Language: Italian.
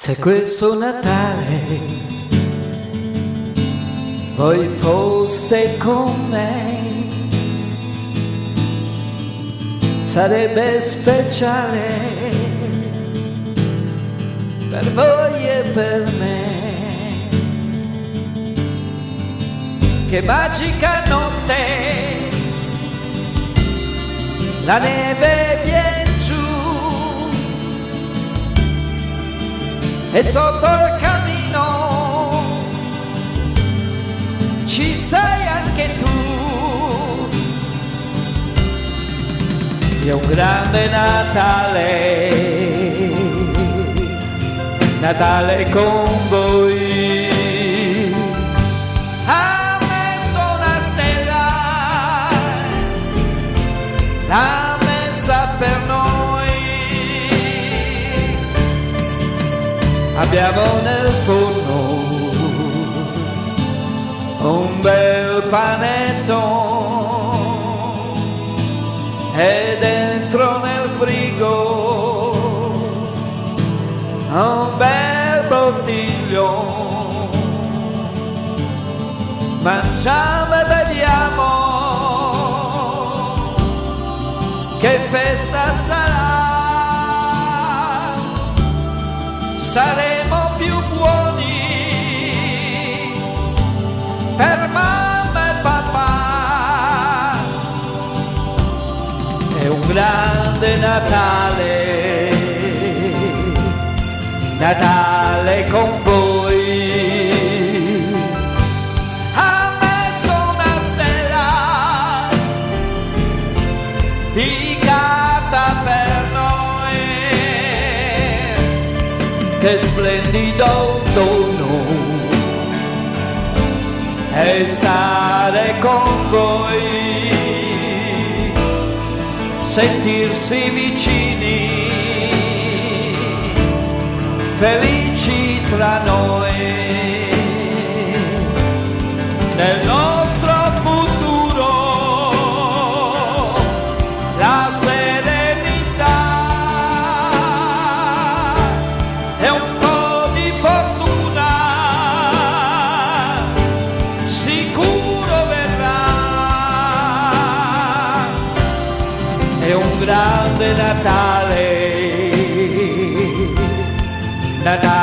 Se questo Natale voi foste con me, sarebbe speciale per voi e per me. Che magica notte, la neve viene giù e sotto il camino ci sei anche tu. È un grande Natale, Natale con voi. Ha messo una stella, l'ha messa per noi. Abbiamo nel forno un bel panetto e dentro nel frigo un bel bottiglione. Mangiamo e beviamo, che festa sarà, saremo più buoni per mamma e papà. È un grande Natale, Natale con voi. Ha messo una stella di carta per noi. Che splendido dono è stare con voi, sentirsi vicini, felici tra noi. Nel nostro futuro la serenità e un po' di fortuna sicuro verrà. È un grande Natale, Natale